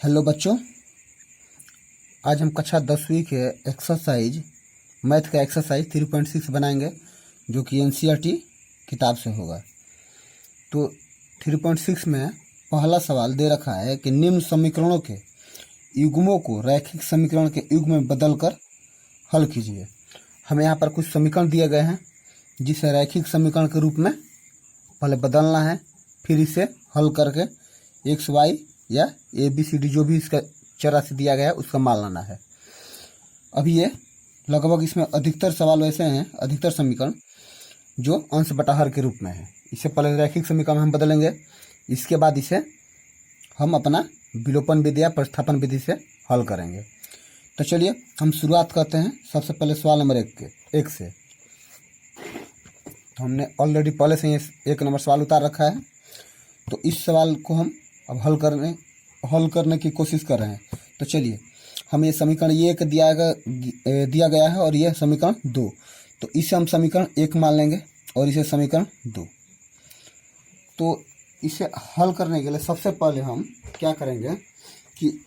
Hello बच्चों, आज हम कक्षा 10वीं के एक्सरसाइज मैथ का एक्सरसाइज 3.6 बनाएंगे जो कि एनसीईआरटी किताब से होगा। तो 3.6 में पहला सवाल दे रखा है कि निम्न समीकरणों के युग्मों को रैखिक समीकरण के युग्म में बदलकर हल कीजिए। हमें यहाँ पर कुछ समीकरण दिए गए हैं जिसे रैखिक समीकरण के रूप में पहले बदलना है, फिर इसे हल करके एक्स वाई या ए बी सी डी जो भी इसका चरासी दिया गया है उसका मान लाना है। अभी ये लगभग इसमें अधिकतर सवाल ऐसे हैं, अधिकतर समीकरण जो अंश बटा हर के रूप में है। इसे पहले रैखिक समीकरण में हम बदलेंगे, इसके बाद इसे हम अपना विलोपन विधि या प्रतिस्थापन विधि से हल करेंगे। तो चलिए हम शुरुआत करते हैं सबसे पहले सवाल नंबर एक से। तो हमने ऑलरेडी पहले से ही 1 नंबर सवाल उतार रखा है, तो इस सवाल को हम अब हल करने की कोशिश कर रहे हैं। तो चलिए हम ये समीकरण ये एक दिया गया है और यह समीकरण 2, तो इसे हम समीकरण 1 मान लेंगे और इसे समीकरण 2। तो इसे हल करने के लिए सबसे पहले हम क्या करेंगे कि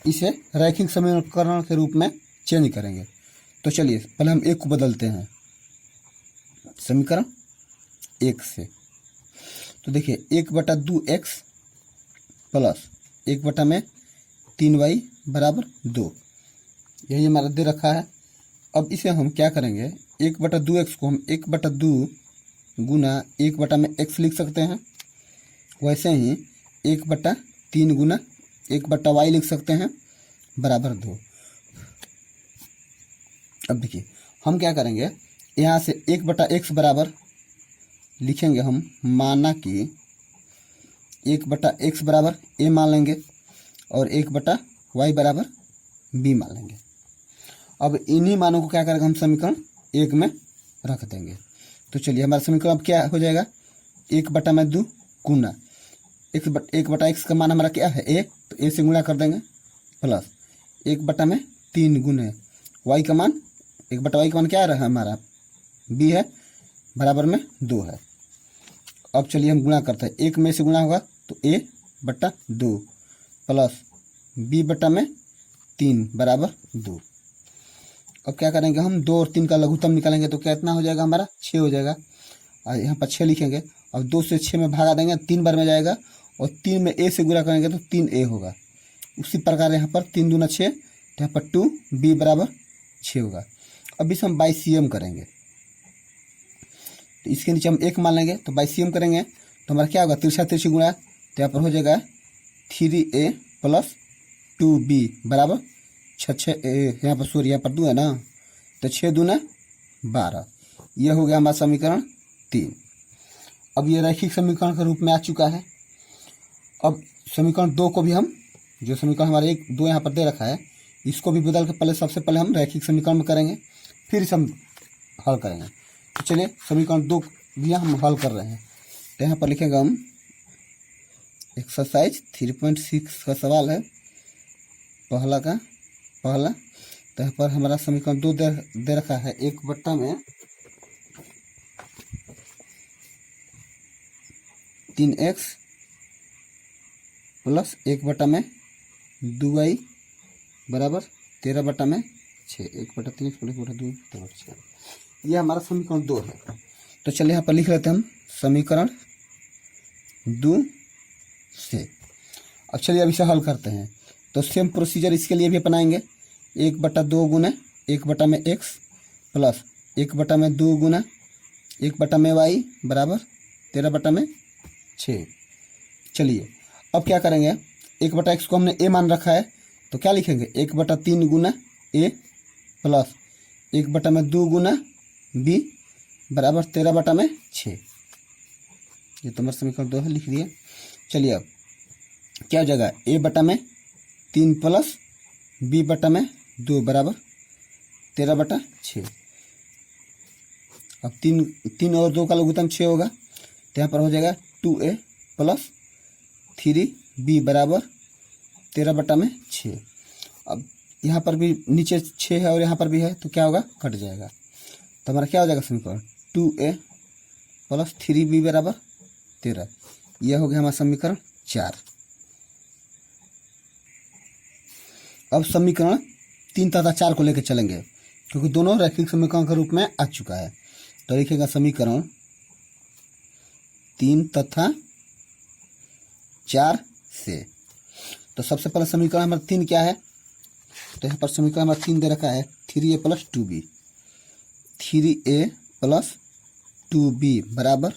इसे रैखिक समीकरण के रूप में चेंज करेंगे। तो चलिए पहले हम 1 को बदलते हैं समीकरण 1 से। तो देखिए 1/2x प्लस 1/3y बराबर 2, यही हमारा दे रखा है। अब इसे हम क्या करेंगे, 1/2x को हम 1/2 गुना 1/x लिख सकते हैं, वैसे ही 1/3 गुना 1/y लिख सकते हैं बराबर 2। अब देखिए हम क्या करेंगे, यहाँ से 1/x बराबर लिखेंगे हम, माना कि 1/x बराबर a मान लेंगे और 1/y बराबर b मान लेंगे। अब इन्हीं मानों को क्या करेंगे, हम समीकरण 1 में रख देंगे। तो चलिए हमारा समीकरण अब क्या हो जाएगा, 1/2 गुना 1/x का मान हमारा क्या है a, तो a से गुणा कर देंगे प्लस 1/3 गुने y का मान, 1/y का मान क्या रहा हमारा b है, बराबर में 2 है। अब चलिए हम गुणा करते हैं, 1 में से गुणा होगा तो a/2 प्लस b/3 बराबर 2। अब क्या करेंगे, हम 2 और 3 का लघुत्तम निकालेंगे तो कितना हो जाएगा हमारा 6 हो जाएगा। और यहाँ पर 6 लिखेंगे, अब 2 से 6 में भागा देंगे, 3 बार में जाएगा और 3 में a से गुणा करेंगे तो 3a होगा। उसी प्रकार यहाँ पर 3 दूना 6, तो यहाँ पर 2b बराबर 6 होगा। अब इसे हम बाईसीएम करेंगे, तो इसके नीचे हम 1 मान लेंगे, तो बाईसीएम करेंगे तो हमारा क्या होगा, तिरछा तिरछी गुणा, तो यहाँ पर हो जाएगा 3a प्लस 2b बराबर 6, यहाँ पर सॉरी यहाँ पर 2 है ना, तो 6 दूना 12। यह हो गया हमारा समीकरण 3। अब ये रैखिक समीकरण के रूप में आ चुका है। अब समीकरण 2 को भी हम, जो समीकरण हमारे 1-2 यहाँ पर दे रखा है, इसको भी बदल के सबसे पहले हम रैखिक समीकरण में करेंगे, फिर इसे हम हल करेंगे। तो चलिए समीकरण 2 भी हम हल कर रहे हैं। तो यहाँ पर लिखेंगे हम एक्सरसाइज 3.6 का सवाल है पहला। तो यहाँ पर हमारा समीकरण 2 दे रखा है, 1/3x प्लस 1/2y बराबर 13/6, 1/3 प्लस 1/2 यह हमारा समीकरण 2 है। तो चलिए यहाँ पर लिख लेते हैं हम समीकरण 2 से। अब चलिए अब इसे हल करते हैं। तो सेम प्रोसीजर इसके लिए भी अपनाएंगे, 1/2 गुना 1/x प्लस 1/2 गुना 1/y बराबर 13/6। चलिए अब क्या करेंगे, 1/x को हमने a मान रखा है, तो क्या लिखेंगे, 1/3 गुना a प्लस 1/2 गुना b बराबर 13/6। ये तो हमारा समीकरण 2 है, लिख दिया। चलिए अब क्या हो जाएगा, a/3 प्लस b/2 बराबर 13/6। अब 3 और 2 का लघुत्तम 6 होगा, तो यहाँ पर हो जाएगा 2a प्लस 3b बराबर 13/6। अब यहाँ पर भी नीचे 6 है और यहाँ पर भी है, तो क्या होगा, कट जाएगा। तो हमारा क्या हो जाएगा समीकरण, 2a प्लस 3b बराबर 13। यह हो गया हमारा समीकरण 4। अब समीकरण 3 तथा 4 को लेकर चलेंगे क्योंकि दोनों रैखिक समीकरण के रूप में आ चुका है। तो लिखेगा समीकरण 3 तथा 4 से। तो सबसे पहले समीकरण हमारा 3 क्या है, तो यहाँ पर समीकरण हमारा 3 दे रखा है 3a + 2b, 3a + 2b बराबर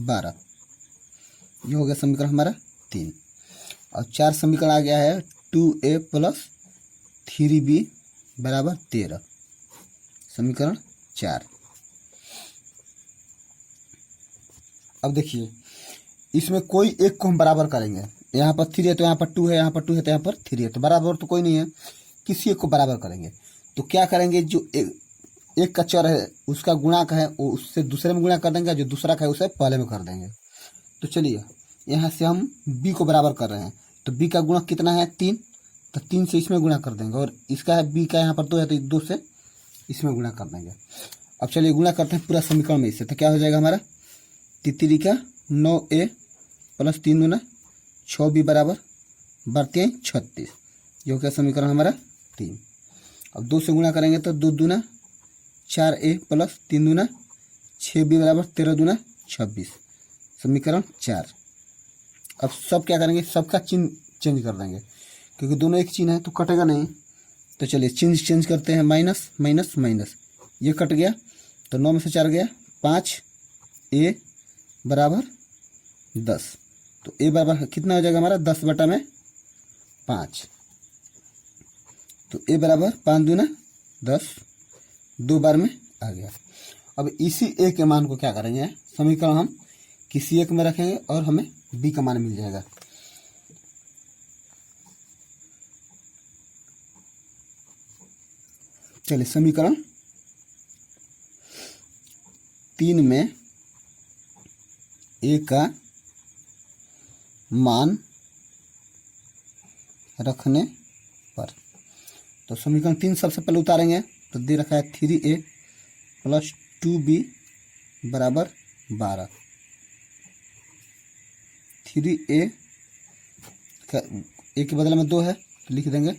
12। ये हो गया समीकरण हमारा 3। और 4 समीकरण आ गया है 2a + 3b बराबर 13, समीकरण 4। अब देखिए इसमें कोई एक को हम बराबर करेंगे। यहाँ पर 3 है तो यहाँ पर 2 है, यहाँ पर 2 है तो यहाँ पर 3 है, तो बराबर तो कोई नहीं है, किसी एक को बराबर करेंगे। तो क्या करेंगे, जो एक का चर है उसका गुणा का है वो उससे दूसरे में गुणा कर देंगे, जो दूसरा का है उसे पहले में कर देंगे। तो चलिए यहाँ से हम b को बराबर कर रहे हैं, तो b का गुणा कितना है 3, तो 3 से इसमें गुणा कर देंगे, और इसका है b का यहाँ पर 2 है तो 2 से इसमें गुणा कर देंगे। अब चलिए गुणा करते हैं पूरा समीकरण में इससे, तो क्या हो जाएगा हमारा 3 का 9a + 3 दूना 6b बराबर 32 36। ये हो गया समीकरण हमारा 3। अब 2 से गुणा करेंगे तो 2 दूना 4a + 3 दूना 6b बराबर 13 दूना 26, समीकरण 4। अब सब क्या करेंगे, सबका चिन्ह चेंज कर देंगे क्योंकि दोनों एक चिन्ह है तो कटेगा नहीं। तो चलिए चिन्ह चेंज करते हैं, माइनस माइनस माइनस, ये कट गया तो 9 में से 4 गया 5, a बराबर 10। तो a बराबर कितना हो जाएगा हमारा 10/5। तो a बराबर 5 दूना 10, 2 बार में आ गया। अब इसी a के मान को क्या करेंगे, समीकरण हम किसी एक में रखेंगे और हमें b का मान मिल जाएगा। चलिए समीकरण 3 में a का मान रखने पर, तो समीकरण 3 सबसे पहले उतारेंगे तो दे रखा है 3a + 2b बराबर 12। 3a का a के बदले में 2 है तो लिख देंगे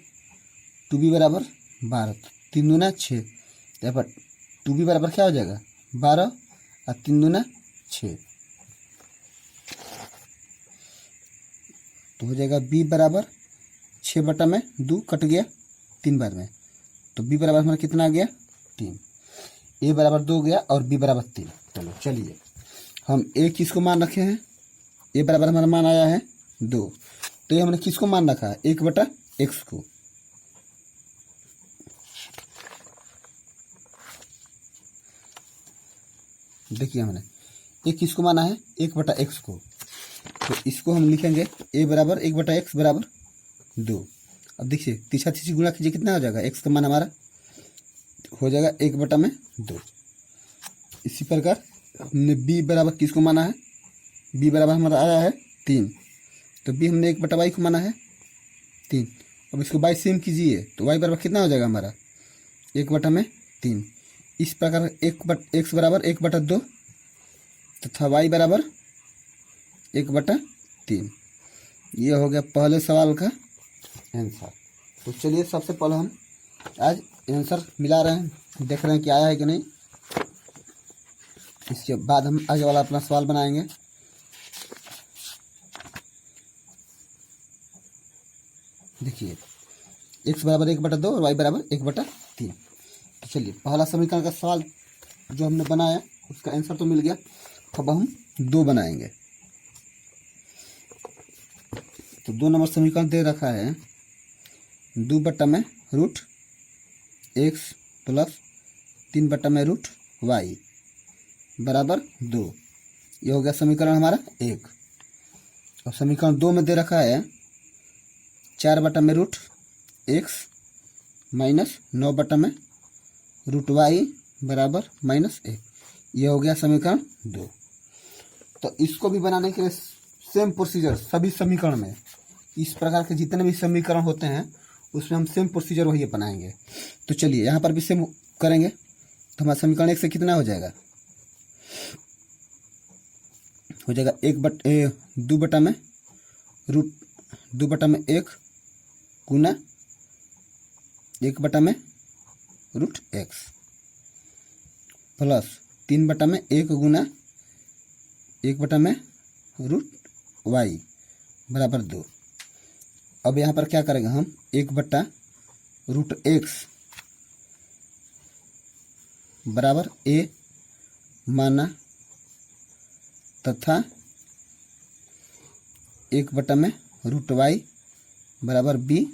2b बराबर 12, 3 दूना 6, यहाँ पर 2b बराबर क्या हो जाएगा 12 और 3 दूना 6, तो हो जाएगा b बराबर 6/2 कट गया 3 बार में, तो b बराबर हमारा कितना आ गया 3, a बराबर 2 गया और b बराबर 3। चलो चलिए हम a किसको मान रखे हैं, a बराबर हमारा मान आया है 2, तो ये हमने किसको मान रखा है 1/x को। देखिए हमने ये किसको माना है 1/x को, तो इसको हम लिखेंगे a बराबर 1/x बराबर 2। अब देखिए तीसरा तीसरी गुणा कीजिए कितना हो जाएगा, x का मान हमारा हो जाएगा 1/2। इसी प्रकार हमने b बराबर किसको माना है, b बराबर हमारा आया है 3, तो b हमने 1/y को माना है 3। अब इसको y सेम कीजिए तो y बराबर कितना हो जाएगा हमारा 1/3। इस प्रकार x बराबर 1/2 तथा y बराबर 1/3। ये हो गया पहले सवाल का आंसर। तो चलिए सबसे पहले हम आज आंसर मिला रहे हैं, देख रहे हैं कि आया है कि नहीं। इसके बाद हम आगे वाला अपना सवाल बनाएंगे। देखिए x बराबर 1/2 और y बराबर 1/3। तो चलिए पहला समीकरण का सवाल जो हमने बनाया उसका आंसर तो मिल गया, अब हम 2 बनाएंगे। तो 2 नंबर समीकरण दे रखा है 2/√x + 3/√y बराबर 2। ये हो गया समीकरण हमारा 1। और समीकरण 2 में दे रखा है 4/√x - 9/√y बराबर -1। ये हो गया समीकरण 2। तो इसको भी बनाने के लिए सेम प्रोसीजर सभी समीकरण में, इस प्रकार के जितने भी समीकरण होते हैं उसमें हम सेम प्रोसीजर वही अपनाएंगे। तो चलिए यहाँ पर भी सेम करेंगे, तो हमारा समीकरण 1 से कितना हो जाएगा, हो जाएगा 2/1 गुना 1/√x प्लस 3/1 गुना 1/√y बराबर 2। अब यहाँ पर क्या करेंगे हम 1/√x बराबर a माना तथा 1/√y बराबर b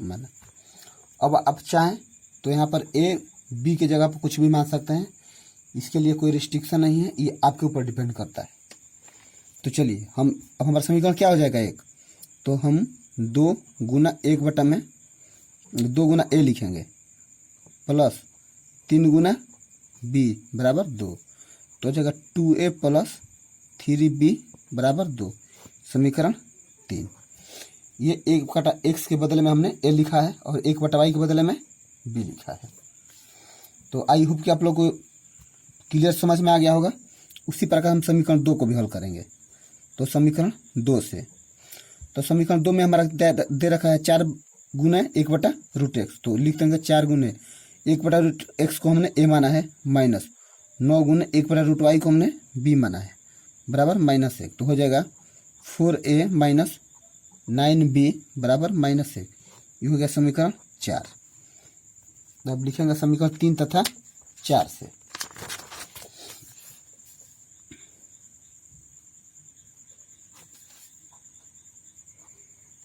माना। अब आप चाहें तो यहाँ पर a b की जगह पर कुछ भी मान सकते हैं, इसके लिए कोई रिस्ट्रिक्शन नहीं है, ये आपके ऊपर डिपेंड करता है। तो चलिए हम अब हमारा समीकरण क्या हो जाएगा 1, तो हम 2 गुना a लिखेंगे प्लस 3 गुना b बराबर 2, तो हो जाएगा 2a प्लस 3b बराबर 2, समीकरण 3। ये 1/x के बदले में हमने a लिखा है और 1/y के बदले में b लिखा है। तो आई होप कि आप लोग को क्लियर समझ में आ गया होगा। उसी प्रकार हम समीकरण 2 को भी हल करेंगे। तो समीकरण 2 से, तो समीकरण 2 में हमारा दे रखा है 4 गुना 1/√x, तो लिख देंगे 4 गुने 1/√x को हमने a माना है माइनस 9 गुने 1/√y को हमने b माना है बराबर -1, तो हो जाएगा 4a माइनस 9b बराबर -1। ये हो गया समीकरण 4। अब लिखेंगे समीकरण 3 तथा 4 से।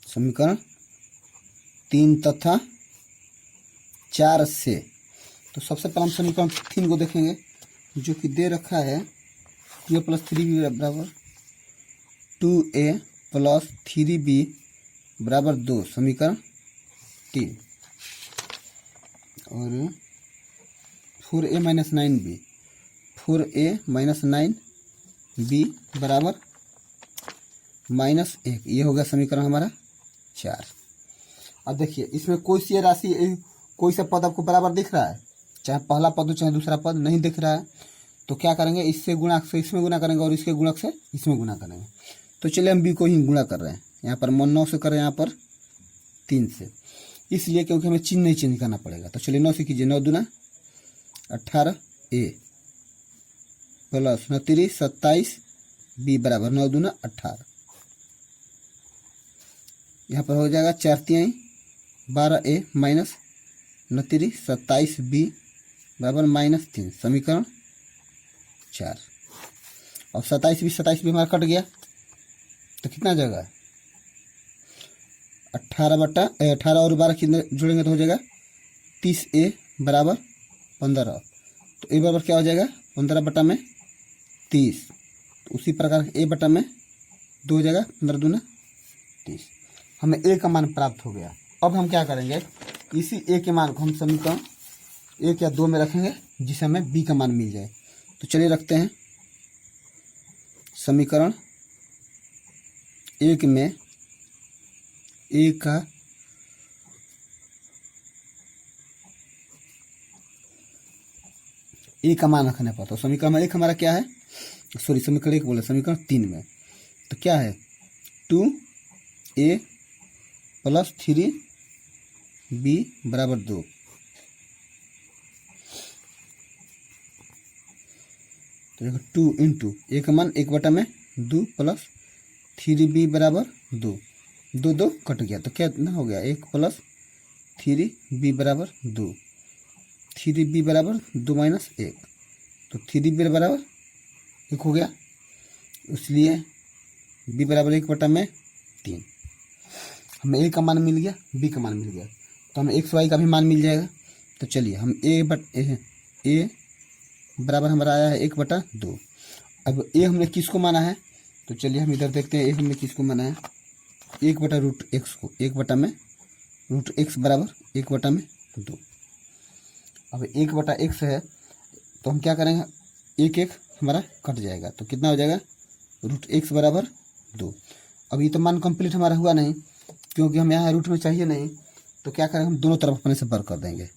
समीकरण 3 तथा 4 से, तो सबसे पहले हम समीकरण 3 को देखेंगे जो कि दे रखा है 2a प्लस 3b बराबर 2a प्लस 3b बराबर 2, समीकरण 3। और 4a minus 9b, 4a minus 9b बराबर -1, ये हो गया समीकरण हमारा 4। अब देखिए इसमें कोई सी राशि, कोई सा पद आपको बराबर दिख रहा है, चाहे पहला पद हो चाहे दूसरा पद नहीं दिख रहा है, तो क्या करेंगे, इससे गुणा से इसमें गुना करेंगे और इसके गुणक से इसमें गुना करेंगे। तो चलिए हम b को ही गुणा कर रहे हैं, यहाँ पर 9 से कर रहे हैं, यहाँ पर 3 से, इसलिए क्योंकि हमें चिन्ह नहीं चेंज करना पड़ेगा। तो चलिए 9 से कीजिए, 9 दूना 18a प्लस 9 3 27b बराबर 9 दूना 18। यहाँ पर हो जाएगा 4 3 12a माइनस 9 3 27b बराबर -3, समीकरण 4। और 27 भी हमारा कट गया, तो कितना जगह 18 और 12 कितने जोड़ेंगे तो हो जाएगा 30a बराबर 15। तो a बराबर क्या हो जाएगा 15/30। तो उसी प्रकार a बटा में 2 हो जाएगा 15 दूना 30। हमें a का मान प्राप्त हो गया। अब हम क्या करेंगे, इसी a के मान को हम समीकरण 1 या 2 में रखेंगे जिसे हमें b का मान मिल जाए। तो चलिए रखते हैं समीकरण 1 में a का मान रखने पर, तो समीकरण 1 हमारा क्या है, समीकरण 1 बोले, समीकरण 3 में तो क्या है 2a प्लस 3b बराबर 2। तो 2 इंटू a का मान 1/2 प्लस 3b बराबर 2, 2 कट गया, तो क्या ना हो गया 1 प्लस 3b बराबर 2, 3b बराबर 2 माइनस 1, तो 3b बराबर 1 हो गया, इसलिए b बराबर 1/3। हमें a का मान मिल गया, b का मान मिल गया, तो हमें x y का भी मान मिल जाएगा। तो चलिए हम a बराबर हमारा आया है 1/2। अब a हमने किसको माना है, तो चलिए हम इधर देखते हैं a हमने किसको माना है 1/√x को, 1/√x बराबर 1/2। अब 1/x है तो हम क्या करेंगे, 1 हमारा कट जाएगा, तो कितना हो जाएगा √x बराबर 2। अब ये तो मान कंप्लीट हमारा हुआ नहीं, क्योंकि हम यहाँ रूट में चाहिए नहीं, तो क्या करेंगे हम दोनों तरफ अपने से वर्क कर देंगे।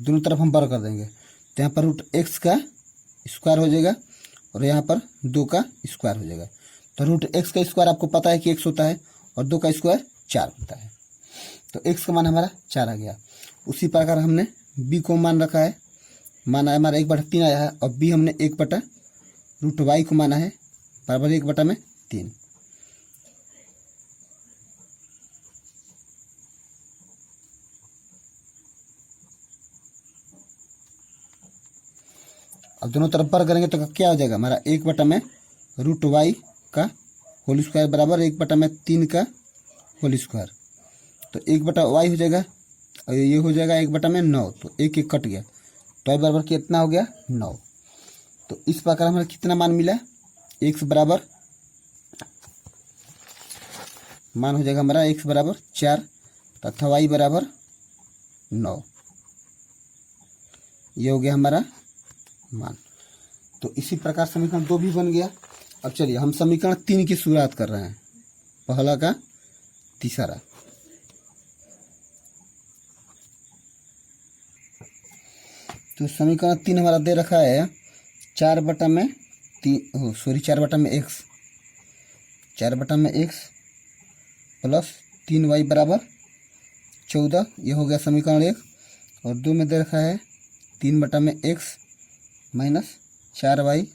दोनों तरफ हम वर्ग कर देंगे, तो यहाँ पर रूट एक्स का स्क्वायर हो जाएगा और यहाँ पर 2 का स्क्वायर हो जाएगा। तो रूट एक्स का स्क्वायर आपको पता है कि x होता है और 2 का स्क्वायर 4 होता है, तो x का मान हमारा 4 आ गया। उसी प्रकार हमने b को मान रखा है, माना है हमारा 1/3 आया है, और b हमने 1/√y को माना है बराबर 1/3। अब दोनों तरफ वर्ग करेंगे तो क्या हो जाएगा हमारा 1/√y का होल स्क्वायर बराबर 1/3 का होल स्क्वायर। तो 1/y हो जाएगा और ये हो जाएगा 1/9, तो 1 1 कट गया, तो y बराबर कितना हो गया 9। तो इस प्रकार हमें कितना मान मिला, x बराबर मान हो जाएगा हमारा x बराबर 4 तथा y बराबर 9। ये हो गया हमारा मान। तो इसी प्रकार समीकरण 2 भी बन गया। अब चलिए हम समीकरण 3 की शुरुआत कर रहे हैं, पहला का तीसरा। तो समीकरण 3 हमारा दे रखा है 4/x 4/x प्लस 3y बराबर 14, ये हो गया समीकरण 1। और 2 में दे रखा है 3/x माइनस 4y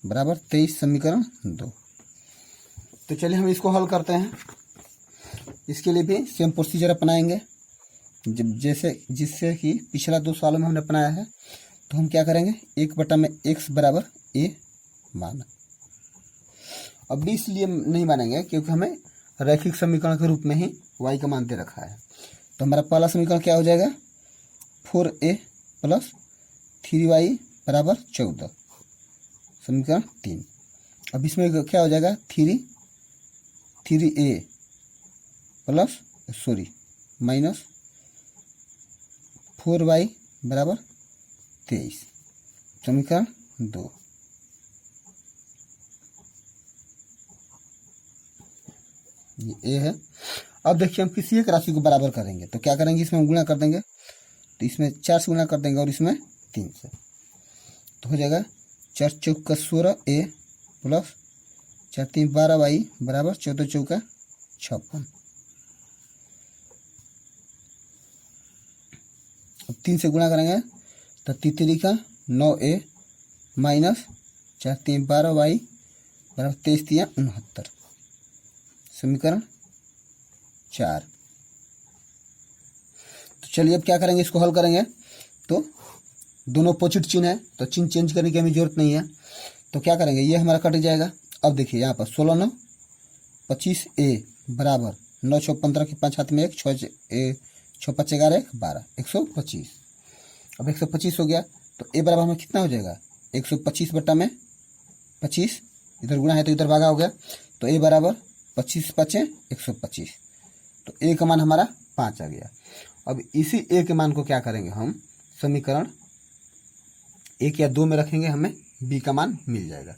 बराबर 23, समीकरण 2। तो चलिए हम इसको हल करते हैं। इसके लिए भी सेम प्रोसीजर अपनाएंगे जिससे कि पिछला 2 सालों में हमने अपनाया है। तो हम क्या करेंगे, 1/x बराबर a माना। अब भी इसलिए नहीं मानेंगे क्योंकि हमें रैखिक समीकरण के रूप में ही y का मान दे रखा है। तो हमारा पहला समीकरण क्या हो जाएगा, 4a प्लस 3y बराबर 14, समीकरण 3। अब इसमें क्या हो जाएगा, 3a प्लस माइनस 4y बराबर 23, समीकरण 2। ये ए है। अब देखिए हम किसी एक राशि को बराबर करेंगे तो क्या करेंगे, इसमें हम गुणा कर देंगे, तो इसमें 4 से गुणा कर देंगे और इसमें 3 से, तो हो जाएगा 4 चौका 16a प्लस 4 3 12y बराबर 14 चौका 56। अब 3 से गुणा करेंगे तो 3 का 9a माइनस 4 3 12y बराबर 23 3 69, समीकरण 4। तो चलिए अब क्या करेंगे, इसको हल करेंगे। तो दोनों अपोजिट चिन्ह है तो चिन्ह चेंज करने की हमें जरूरत नहीं है। तो क्या करेंगे, ये हमारा कट जाएगा। अब देखिए यहाँ पर 16 9 25a बराबर 9 6 15 की 5 हाथ में 1 6 5 11 1 12 125। अब 125 हो गया तो a बराबर हमें कितना हो जाएगा, 125/25, इधर गुणा है तो इधर भागा हो गया, तो a बराबर 25 5 125। तो a का मान हमारा 5 आ गया। अब इसी a के मान को क्या करेंगे, हम समीकरण 1 या 2 में रखेंगे, हमें b का मान मिल जाएगा।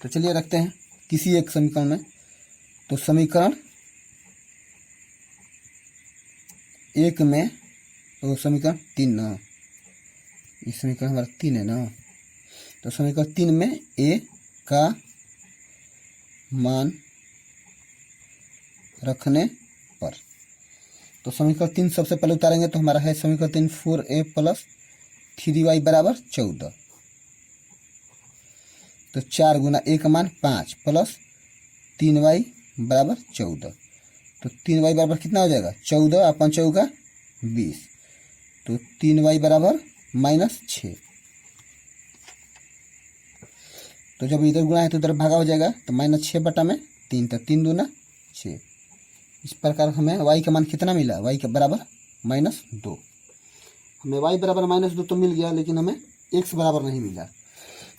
तो चलिए रखते हैं किसी एक समीकरण में। तो समीकरण 1 में, तो समीकरण 3 ना, इस समीकरण हमारा 3 है ना, तो समीकरण 3 में a का मान रखने पर, तो समीकरण 3 सबसे पहले उतारेंगे तो हमारा है समीकरण 3 4a प्लस 3y बराबर 14। तो 4 गुना a का मान 5 प्लस 3y बराबर 14, तो 3y बराबर कितना हो जाएगा, 14 और 5 चौका 20, तो 3y बराबर -6। तो जब इधर गुणा है तो इधर भागा हो जाएगा, तो -6/3, तो 3 दूना 6। इस प्रकार हमें y का मान कितना मिला, y के बराबर -2। हमें y बराबर -2 तो मिल गया, लेकिन हमें x बराबर नहीं मिला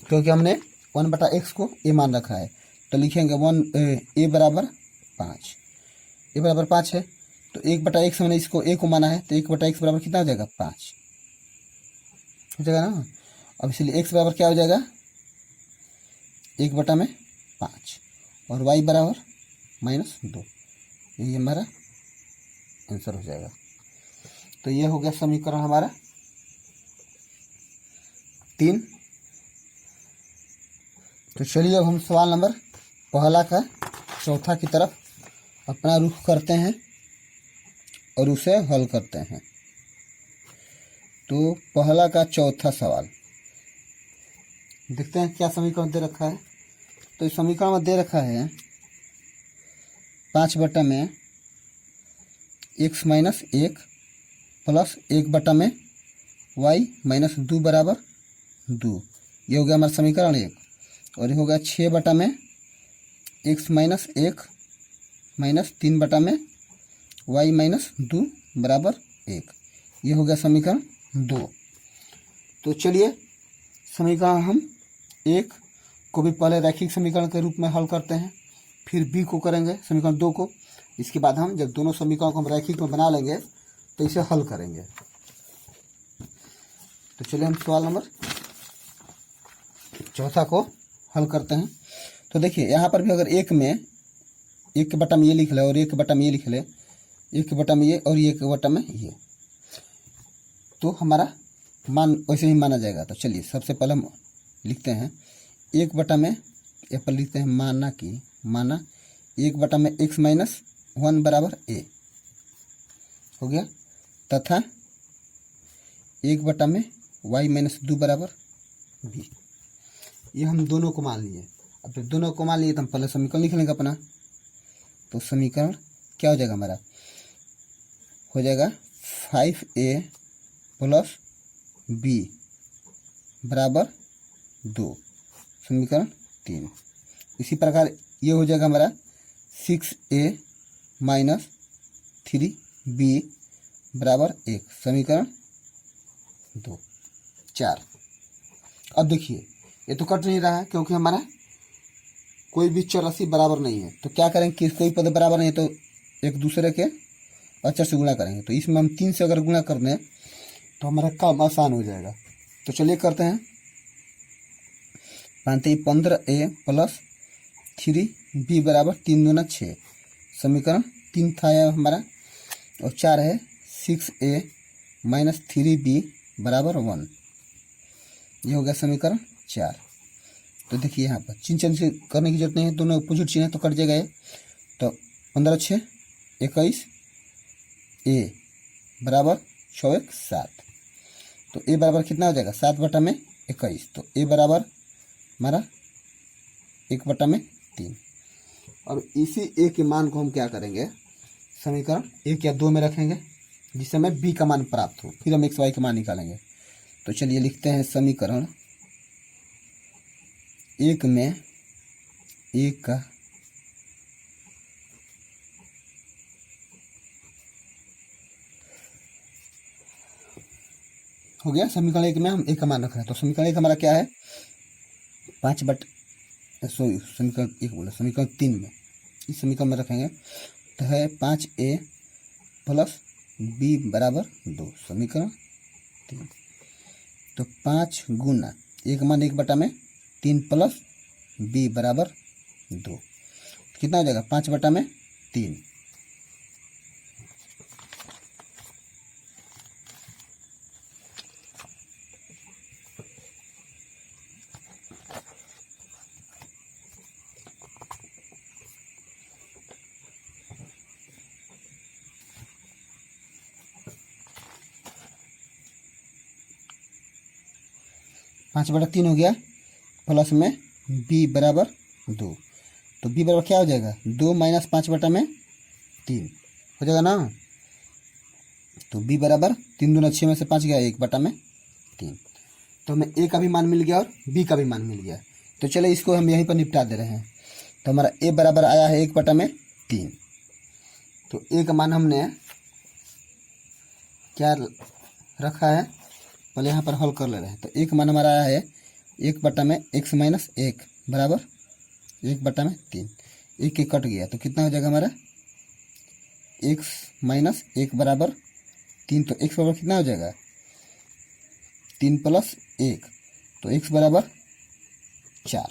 क्योंकि हमने 1/x को a मान रखा है। तो लिखेंगे a बराबर 5, a बराबर 5 है, तो 1/x हमने इसको a को माना है, तो 1/x बराबर कितना हो जाएगा, 5 हो जाएगा ना। अब इसलिए x बराबर क्या हो जाएगा, 1/5 और y बराबर -2, यही हमारा आंसर हो जाएगा। तो ये हो गया समीकरण हमारा 3। तो चलिए अब हम सवाल नंबर पहला का चौथा की तरफ अपना रुख करते हैं और उसे हल करते हैं। तो पहला का चौथा सवाल देखते हैं क्या समीकरण दे रखा है। तो इस समीकरण में दे रखा है 5/में x माइनस 1 प्लस 1/में y माइनस 2 बराबर 2। ये हो गया हमारा समीकरण 1। और ये हो गया 6/में x माइनस 1 माइनस 3/में y माइनस 2 बराबर 1। ये हो गया समीकरण 2। तो चलिए समीकरण हम 1 को भी पहले रैखिक समीकरण के रूप में हल करते हैं, फिर b को करेंगे समीकरण 2 को। इसके बाद हम जब दोनों समीकरणों को हम रैखिक में बना लेंगे तो इसे हल करेंगे। तो चलिए हम सवाल नंबर चौथा को हल करते हैं। तो देखिए यहाँ पर भी अगर 1 में 1/में ये लिख ले और 1/में ये लिख ले, 1/में ये और 1/में ये, तो हमारा मान वैसे ही माना जाएगा। तो चलिए सबसे पहले हम लिखते हैं 1/में, यहाँ पर लिखते हैं माना 1/में x माइनस 1 बराबर a हो गया, तथा 1/में y माइनस 2 बराबर b। ये हम दोनों को मान लिए। अब जब दोनों को मान लिए तो हम पहले समीकरण लिख लेंगे अपना। तो समीकरण क्या हो जाएगा हमारा, हो जाएगा 5a प्लस b बराबर 2, समीकरण 3। इसी प्रकार ये हो जाएगा हमारा 6a माइनस 3b बराबर 1, समीकरण 2, 4। अब देखिए ये तो कट नहीं रहा है क्योंकि हमारा कोई भी चर राशि बराबर नहीं है। तो क्या करेंगे कि कोई पद बराबर नहीं है तो एक दूसरे के अचर से गुणा करेंगे। तो इसमें हम 3 से अगर गुणा कर दें तो हमारा काम आसान हो जाएगा। तो चलिए करते हैं। 15a प्लस 3b बराबर 3 दूना 6, समीकरण 3 था यह हमारा। और 4 है 6a माइनस 3b बराबर 1। ये हो गया समीकरण 4। तो देखिए यहाँ पर चिन्ह से करने की जरूरत नहीं है, दोनों अपोजिट चिन्ह है तो कट जाएगा ये। तो 15 6 21, a बराबर 6 1 7। तो a बराबर कितना हो जाएगा 7/में 21। तो a बराबर हमारा 1/3। और इसी a के मान को हम क्या करेंगे, समीकरण 1 या 2 में रखेंगे जिससे हमें b का मान प्राप्त हो, फिर हम x y का मान निकालेंगे। तो चलिए लिखते हैं समीकरण 1 में a का हो गया। समीकरण 1 में हम a का मान रख रहे हैं। तो समीकरण 1 हमारा क्या है, समीकरण 1 बोला, समीकरण 3 में इस समीकरण में रखेंगे तो है 5a प्लस b बराबर 2, समीकरण 3। तो 5 गुना 1 मान 1/3 प्लस b बराबर 2, कितना हो जाएगा 5/3। पाँच बटा 3 हो गया, प्लस में b बराबर 2। तो b बराबर क्या हो जाएगा 2 माइनस 5/3 हो जाएगा ना। तो b बराबर 3 दूना 6 में से 5 गया 1/3। तो हमें a का भी मान मिल गया और b का भी मान मिल गया। तो चले इसको हम यहीं पर निपटा दे रहे हैं। तो हमारा a बराबर आया है 1/3। तो a का मान हमने क्या रखा है, पहले यहाँ पर हल कर ले रहे हैं। तो एक मान हमारा आया है 1/x माइनस 1 बराबर 1/3। 1 कट गया तो कितना हो जाएगा हमारा x माइनस 1 बराबर 3। तो x बराबर कितना हो जाएगा 3 प्लस 1, तो x बराबर 4।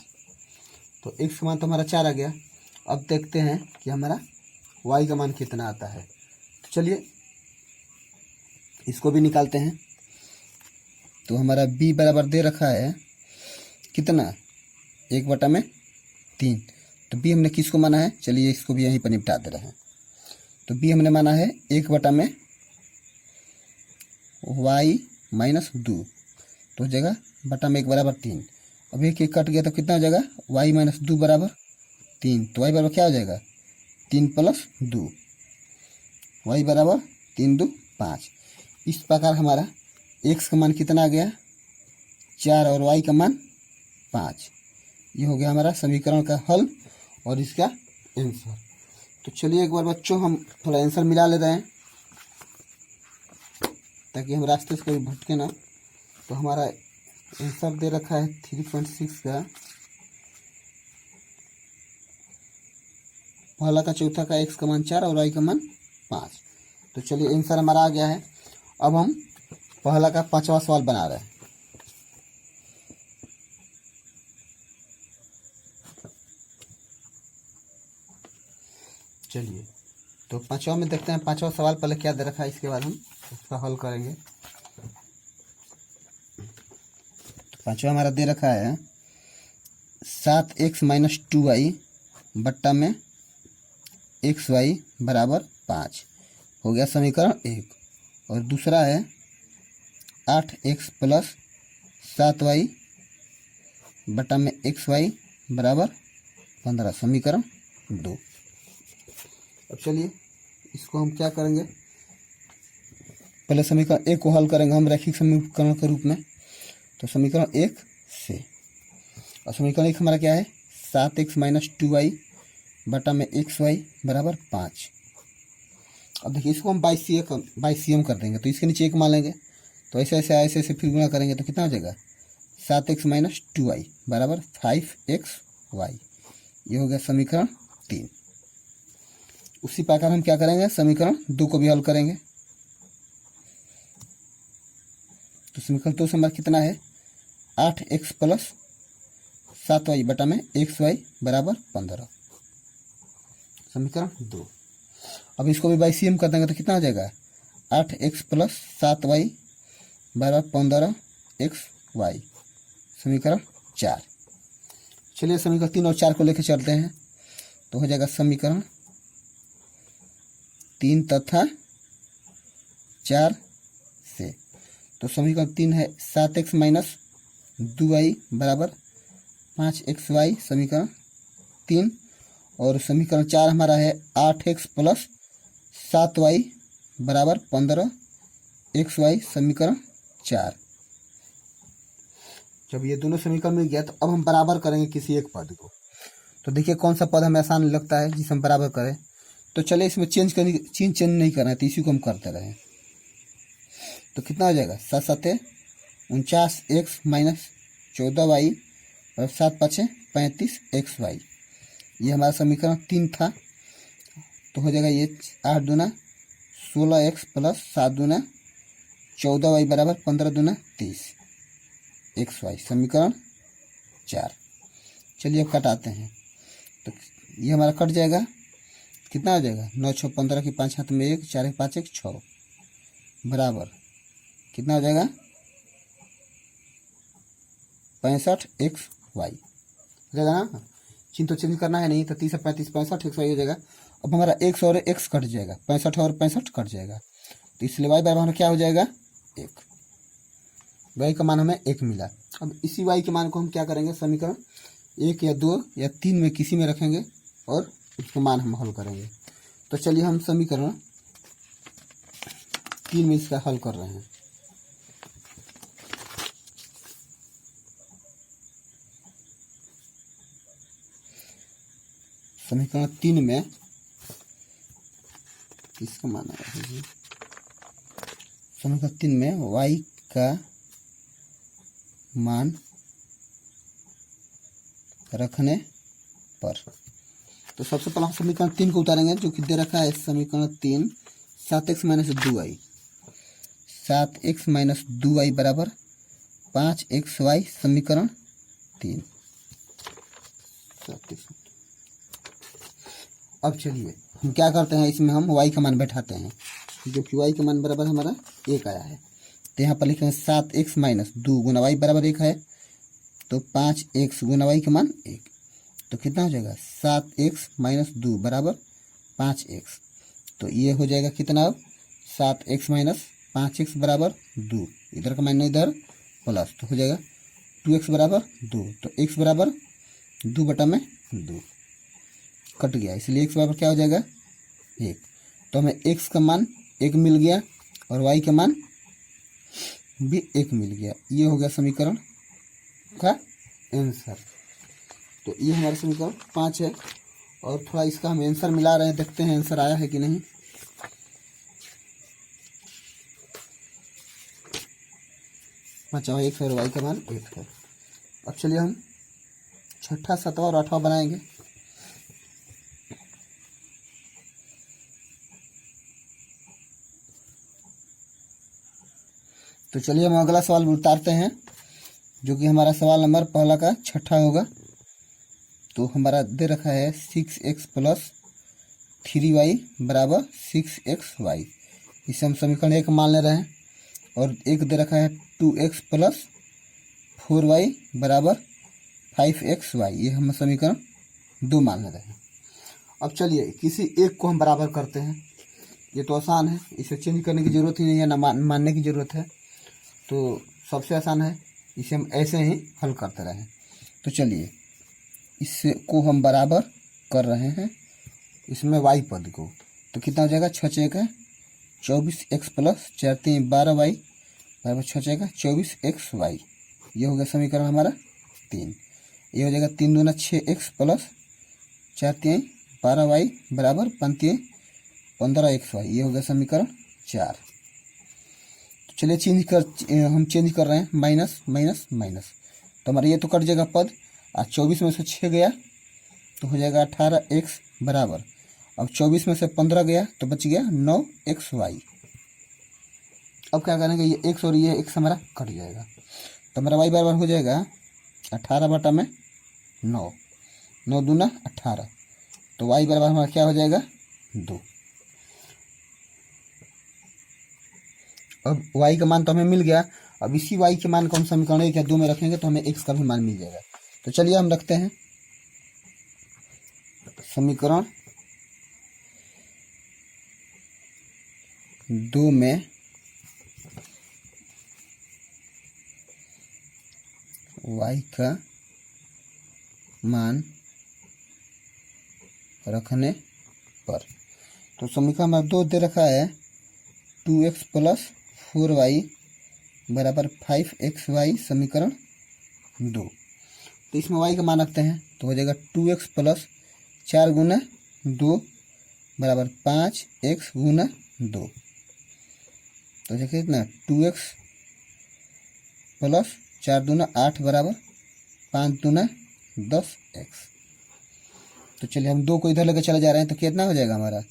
तो x का मान तो हमारा 4 आ गया। अब देखते हैं कि हमारा y का मान कितना आता है। तो चलिए इसको भी निकालते हैं। तो हमारा b बराबर दे रखा है कितना, 1/3। तो b हमने किसको माना है, चलिए इसको भी यहीं पर निपटा दे रहे हैं। तो b हमने माना है 1/y -2, तो हो जाएगा बटा में 1 बराबर 3। अब एक एक कट गया तो कितना हो जाएगा, y - 2 बराबर 3। तो y बराबर क्या हो जाएगा, 3 + 2, y बराबर 3 × 2 = 5। इस प्रकार हमारा x का मान कितना आ गया, 4 और y का मान 5। ये हो गया हमारा समीकरण का हल और इसका आंसर। तो चलिए एक बार बच्चों हम थोड़ा आंसर मिला ले रहे हैं ताकि हम रास्ते से कभी भटके ना। तो हमारा आंसर दे रखा है 3.6 का, पहला का चौथा का x का मान 4 और y का मान 5। तो चलिए आंसर हमारा आ गया है। अब हम पहला का 5वां सवाल बना रहे हैं। चलिए तो 5वां में देखते हैं 5वां सवाल पहले क्या दे रखा है, इसके बाद हम उसका हल करेंगे। तो 5वां हमारा दे रखा है 7x - 2y बट्टा में xy बराबर 5, हो गया समीकरण 1। और दूसरा है 8x + 7y बटा में xy बराबर 15, समीकरण 2। अब चलिए इसको हम क्या करेंगे, पहले समीकरण 1 को हल करेंगे हम रैखिक समीकरण के रूप में। तो समीकरण 1 से, और समीकरण 1 हमारा क्या है, 7x - 2y बटा में xy बराबर 5। अब देखिए इसको हम बाई सी एम कर देंगे, तो इसके नीचे 1 मान लेंगे। तो ऐसे ऐसे फिर गुणा करेंगे तो कितना हो जाएगा, 7x - 2y बराबर 5xy। ये हो गया समीकरण 3। उसी प्रकार हम क्या करेंगे, समीकरण 2 को भी हल करेंगे। तो समीकरण 2 से हमारा कितना है, 8x + 7y बटा में xy बराबर 15, समीकरण 2। अब इसको भी बाई सी एम कर देंगे तो कितना हो जाएगा, 8x + 7y बराबर 15xy, समीकरण 4। चलिए समीकरण 3 और 4 को लेकर चलते हैं। तो हो जाएगा समीकरण 3 तथा 4 से। तो समीकरण 3 है 7x - 2y बराबर 5xy, समीकरण 3। और समीकरण 4 हमारा है 8x + 7y बराबर 15xy, समीकरण 4। जब ये दोनों समीकरण मिल गया तो अब हम बराबर करेंगे किसी एक पद को। तो देखिए कौन सा पद हमें आसान लगता है जिसे हम बराबर करें। तो चलिए इसमें चेंज नहीं करना है, तो इसी को हम करते रहें। तो कितना हो जाएगा, 7 × 7 = 49x - 14y और 7 × 5 = 35xy। ये हमारा समीकरण 3 था। तो हो जाएगा ये 8 दूना 16x + 7 दूना 14y बराबर 15 दूना 30xy, समीकरण 4। चलिए अब कटाते हैं। तो ये हमारा कट जाएगा, कितना हो जाएगा, 9 × 6 = 15 की 5 हाथ में 1, 4 × 5 = 6 बराबर कितना हो जाएगा, 65xy हो जाएगा ना। चिन्ह तो चेंज करना है नहीं, तो 30 × 35 = 65xy हो जाएगा। अब हमारा x और x कट जाएगा, 65 और 65 कट जाएगा। तो इसलिए y बराबर क्या हो जाएगा, 1। y का मान हमें 1 मिला। अब इसी y के मान को हम क्या करेंगे, समीकरण 1 या 2 या 3 में किसी में रखेंगे और उसका मान हम हल करेंगे। तो चलिए हम समीकरण 3 में इसका हल कर रहे हैं। समीकरण 3 में किसका मान आया है, समीकरण 3 में y का मान रखने पर। तो सबसे पहले हम समीकरण 3 को उतारेंगे, जो कि दे रखा है समीकरण 3 7x - 2y, 7x - 2y बराबर 5xy, समीकरण 3। अब चलिए हम क्या करते हैं, इसमें हम y का मान बैठाते हैं, जो कि y का मान बराबर हमारा 1 आया है। तो यहाँ पर लिखेंगे 7x माइनस 2 गुना वाई बराबर 1 है, तो 5x गुना वाई का मान 1, तो कितना हो जाएगा 7x माइनस 2 बराबर 5x। तो ये हो जाएगा कितना, अब 7x माइनस 5x बराबर 2, इधर का माइनस इधर प्लस, तो हो जाएगा 2x बराबर 2, तो x बराबर 2 बटा में 2 कट गया, इसलिए x बराबर क्या हो जाएगा 1। तो हमें x का मान 1 मिल गया और y का मान भी 1 मिल गया। ये हो गया समीकरण का आंसर। तो ये हमारा समीकरण 5 है और थोड़ा इसका हम आंसर मिला रहे हैं, देखते हैं आंसर आया है कि नहीं। बचा एक है और वाई का मान 1 है। अब चलिए हम छठा, सातवां और आठवां बनाएंगे। तो चलिए हम अगला सवाल उतारते हैं, जो कि हमारा सवाल नंबर पहला का छठा होगा। तो हमारा दे रखा है 6x प्लस 3y बराबर 6xy, इसे हम समीकरण 1 मान ले रहे हैं। और एक दे रखा है 2x प्लस 4y बराबर 5xy, ये हम समीकरण 2 मान ले रहे हैं। अब चलिए किसी एक को हम बराबर करते हैं, ये तो आसान है, इसे चेंज करने की ज़रूरत ही नहीं है, ना मानने की ज़रूरत है, तो सबसे आसान है, इसे हम ऐसे ही हल करते रहें। तो चलिए इससे को हम बराबर कर रहे हैं इसमें y पद को, तो कितना हो जाएगा 6 6 है 24x प्लस 4 3 12y बराबर 6 6 है 24xy, ये हो गया समीकरण हमारा 3। ये हो जाएगा 3 दूना 6x प्लस 4 3 12y बराबर 5 3 15xy, ये हो गया समीकरण 4। तो चलिए हम चेंज कर रहे हैं, माइनस माइनस माइनस, तो हमारा ये तो कट जाएगा पद, और 24 में से 6 गया तो हो जाएगा 18x बराबर, अब 24 में से 15 गया तो बच गया 9xy। अब क्या करेंगे, ये x और ये x हमारा कट जाएगा, तो हमारा y बराबर हो जाएगा 18 बटा में 9, 9 दूना 18, तो y बराबर हमारा क्या हो जाएगा 2। अब y का मान तो हमें मिल गया, अब इसी y के मान को हम समीकरण 1 या 2 में रखेंगे तो हमें x का भी मान मिल जाएगा। तो चलिए हम रखते हैं समीकरण 2 में y का मान रखने पर, तो समीकरण हमारा 2 दे रखा है 2x प्लस 4y बराबर 5xy, समीकरण 2। तो इसमें y का मान रखते हैं तो हो जाएगा 2x प्लस 4 गुना 2 बराबर 5x गुना 2, तो देखिए कितना 2x प्लस 4 दूना 8 बराबर 5 दूना 10x। तो चलिए हम 2 को इधर लेकर चले जा रहे हैं, तो कितना हो जाएगा हमारा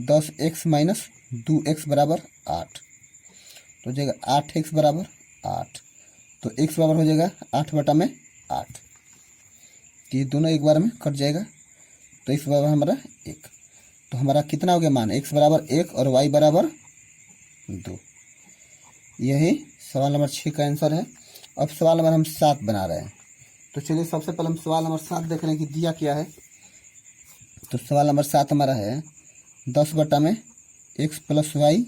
10x माइनस 2x बराबर 8, तो हो जाएगा 8x बराबर 8, तो x बराबर हो जाएगा 8 बटा में 8, तो ये दोनों एक बार में कट जाएगा, तो x बराबर हमारा 1। तो हमारा कितना हो गया मान, x बराबर 1 और y बराबर 2। यही सवाल नंबर 6 का आंसर है। अब सवाल नंबर हम 7 बना रहे हैं। तो चलिए सबसे पहले हम सवाल नंबर 7 देख रहे हैं कि दिया क्या है। तो सवाल नंबर 7 हमारा है 10 बटा में x प्लस वाई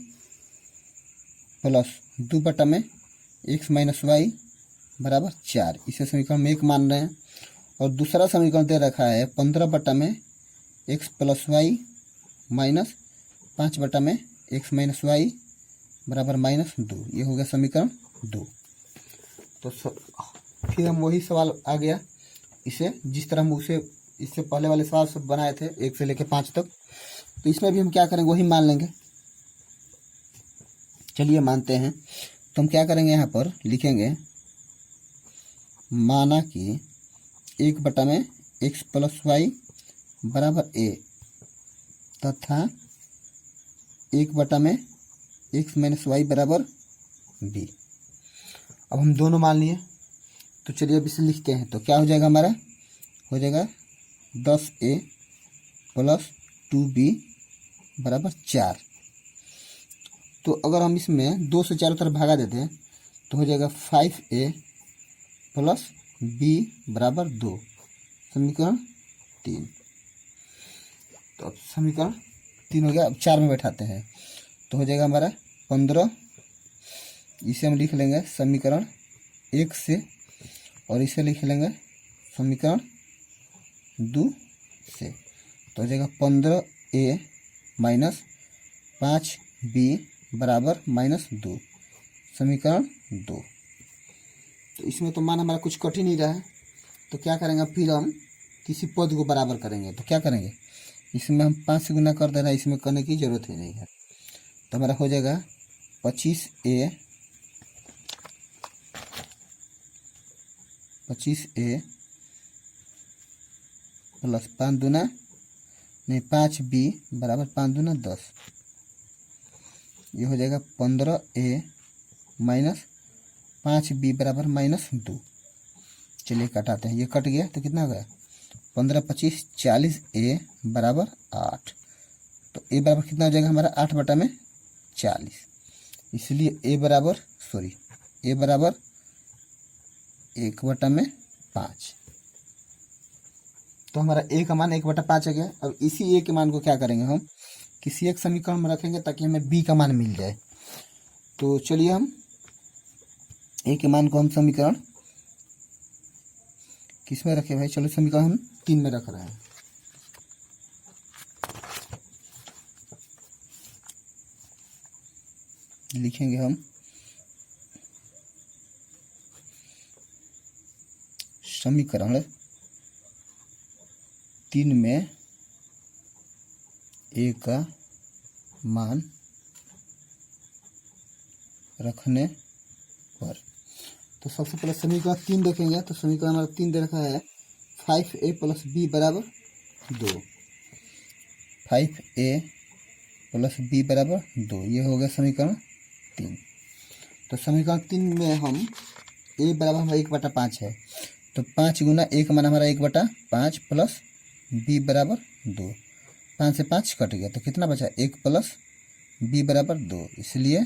प्लस 2 बटा में x माइनस वाई बराबर 4, इसे समीकरण में 1 मान रहे हैं। और दूसरा समीकरण दे रखा है 15 बटा में x प्लस वाई माइनस 5 बटा में x माइनस वाई बराबर -2, ये हो गया समीकरण 2। तो फिर हम वही सवाल आ गया, इसे जिस तरह हम उसे इससे पहले वाले सवाल सब बनाए थे 1 से लेकर 5 तक, तो इसमें भी हम क्या करेंगे वही मान लेंगे। चलिए मानते हैं, तो हम क्या करेंगे, यहाँ पर लिखेंगे माना कि 1 बटा में x प्लस वाई बराबर a तथा 1 बटा में x माइनस वाई बराबर b। अब हम दोनों मान लिए, तो चलिए अब इसे लिखते हैं। तो क्या हो जाएगा हमारा, हो जाएगा 10a प्लस 2b बराबर 4। तो अगर हम इसमें 2 से चारों तरफ भागा देते हैं तो हो जाएगा 5a प्लस b बराबर 2, समीकरण 3। तो अब समीकरण 3 हो गया। अब 4 में बैठाते हैं तो हो जाएगा हमारा 15। इसे हम लिख लेंगे समीकरण 1 से, और इसे लिख लेंगे समीकरण 2 से। तो हो जाएगा 15a माइनस 5b बराबर -2, समीकरण 2। तो इसमें तो मान हमारा कुछ कट ही नहीं रहा है, तो क्या करेंगे फिर हम किसी पद को बराबर करेंगे। तो क्या करेंगे, इसमें हम 5 से गुना कर दे रहे हैं, इसमें करने की जरूरत ही नहीं है। तो हमारा हो जाएगा 25a प्लस 5 दूना नहीं 5b बराबर 5 दूना 10। ये हो जाएगा 15a माइनस 5b बराबर -2। चलिए काटाते हैं, ये कट गया तो कितना हो गया 15 25 40a बराबर 8। तो a बराबर कितना हो जाएगा हमारा 8/40, इसलिए a बराबर 1/5। तो हमारा a का मान 1/5 आ गया। अब इसी a के मान को क्या करेंगे, हम किसी एक समीकरण में रखेंगे ताकि हमें b का मान मिल जाए। तो चलिए हम a के मान को हम समीकरण किस में रखे भाई, चलो समीकरण हम 3 में रख रहे हैं। लिखेंगे हम समीकरण 3 में a का मान रखने पर। तो सबसे पहले समीकरण 3 देखेंगे। तो समीकरण हमारा 3 दे रखा है 5a प्लस b बराबर 2, 5a प्लस b बराबर 2, ये हो गया समीकरण 3। तो समीकरण 3 में हम a बराबर हमारा 1/5 है, तो 5 गुना 1 मान हमारा 1/5 प्लस b बराबर 2, 5 से 5 कट गया तो कितना बचा 1 प्लस b बराबर 2, इसलिए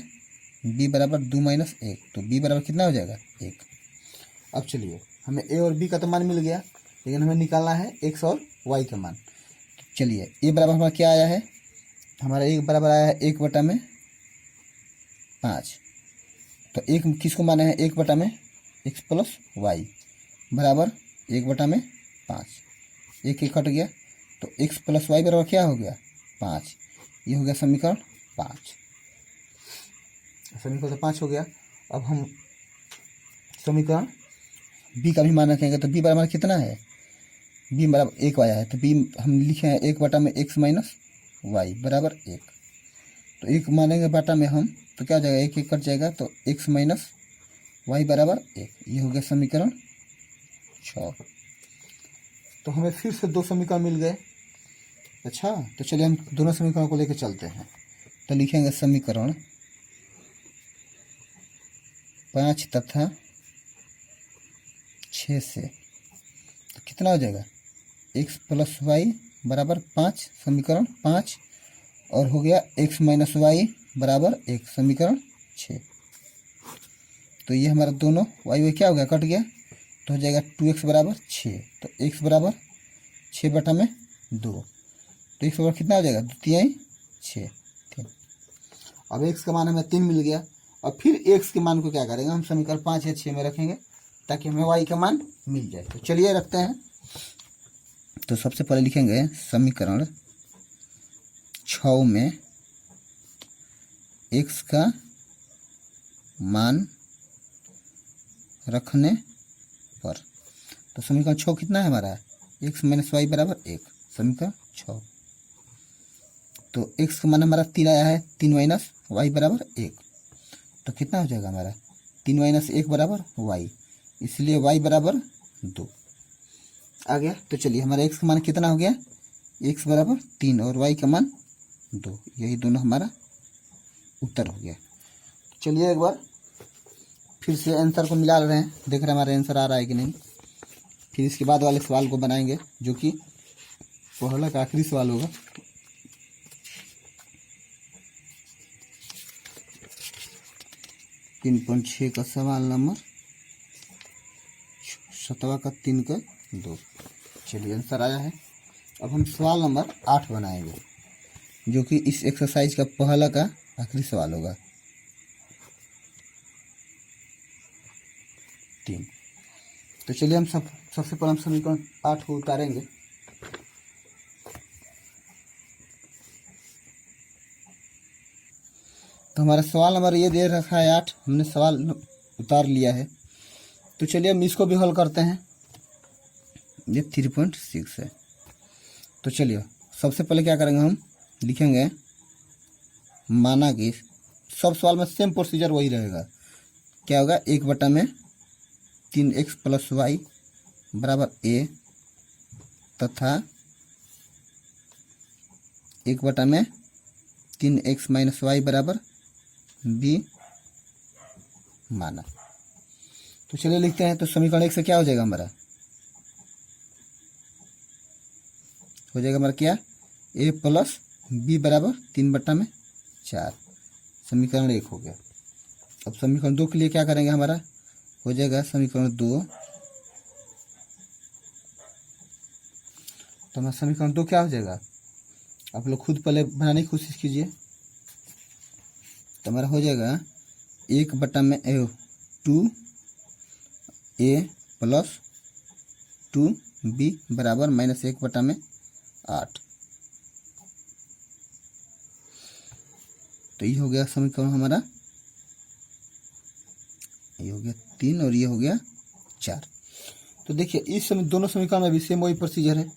b बराबर 2 माइनस 1, तो b बराबर कितना हो जाएगा 1। अब चलिए हमें a और b का तो मान मिल गया, लेकिन हमें निकालना है x और y का मान। चलिए a बराबर हमारा क्या आया है, हमारा एक बराबर आया है 1/5। तो एक किसको माने हैं 1/में x प्लस वाई बराबर 1/5, एक कट गया तो x प्लस वाई बराबर क्या हो गया 5। ये हो गया समीकरण 5, समीकरण 5 हो गया। अब हम समीकरण b का भी मान रखेंगे। तो b बराबर कितना है, b बराबर 1 आया है, तो b हम लिखे हैं 1/में x माइनस वाई बराबर 1। तो 1 मानेंगे बाटा में हम, तो क्या हो जाएगा 1 1 कट जाएगा, तो x माइनस वाई बराबर 1। ये हो गया समीकरण 6। तो हमें फिर से 2 समीकरण मिल गए। अच्छा, तो चलिए हम दोनों समीकरण को लेकर चलते हैं। तो लिखेंगे समीकरण 5 तथा 6 से, तो कितना हो जाएगा x प्लस वाई बराबर 5, समीकरण 5, और हो गया x माइनस वाई बराबर 1, समीकरण 6। तो ये हमारा दोनों वाई क्या हो गया कट गया, तो हो जाएगा 2x बराबर 6। तो x बराबर 6/2, तो x बराबर कितना हो जाएगा 2 6। अब x का मान हमें 3 मिल गया। अब फिर x के मान को क्या करेंगे, हम समीकरण 5 या 6 में रखेंगे ताकि हमें y का मान मिल जाए। तो चलिए रखते हैं। तो सबसे पहले लिखेंगे समीकरण 6 में x का मान रखने पर। तो समीकरण 6 कितना है हमारा, x माइनस वाई बराबर 1, समीकरण 6। तो x का मान हमारा 3 आया है, 3 माइनस वाई बराबर 1, तो कितना हो जाएगा हमारा 3 माइनस 1 बराबर वाई, इसलिए y बराबर 2 आ गया। तो चलिए हमारा x का मान कितना हो गया, x बराबर 3 और y का मान 2, यही दोनों हमारा उत्तर हो गया। चलिए एक बार फिर से आंसर को मिला रहे हैं, देख रहे हैं हमारा आंसर आ रहा है कि नहीं। फिर इसके बाद वाले सवाल को बनाएंगे जो कि पहला का आखिरी सवाल होगा। 3.6 का सवाल नंबर 7वां का 3 का 2। चलिए आंसर आया है। अब हम सवाल नंबर 8 बनाएंगे, जो कि इस एक्सरसाइज का पहला का आखिरी सवाल होगा। 3। तो चलिए हम सबसे पहले हम समीकरण 8 को उतारेंगे। तो हमारा सवाल नंबर ये दे रखा है 8, हमने सवाल उतार लिया है। तो चलिए हम इसको भी हल करते हैं। ये 3.6 है। तो चलिए सबसे पहले क्या करेंगे, हम लिखेंगे माना कि सब सवाल में सेम प्रोसीजर वही रहेगा। क्या होगा, 1/3x + y बराबर a तथा 1/3x - y बराबर b माना। तो चलिए लिखते हैं। तो समीकरण 1 से क्या हो जाएगा हमारा, हो जाएगा हमारा क्या, a + b बराबर 3/4। समीकरण 1 हो गया। अब समीकरण 2 के लिए क्या करेंगे, हमारा हो जाएगा समीकरण 2। तो हमारा समीकरण 2 क्या हो जाएगा, आप लोग खुद पहले बनाने की कोशिश कीजिए। तो हमारा हो जाएगा 1/2a + 2b बराबर -1/8। तो ये हो गया समीकरण हमारा, ये हो गया 3 और ये हो गया 4। तो देखिए इस दोनों समीकरण में भी सेम वही प्रोसीजर है।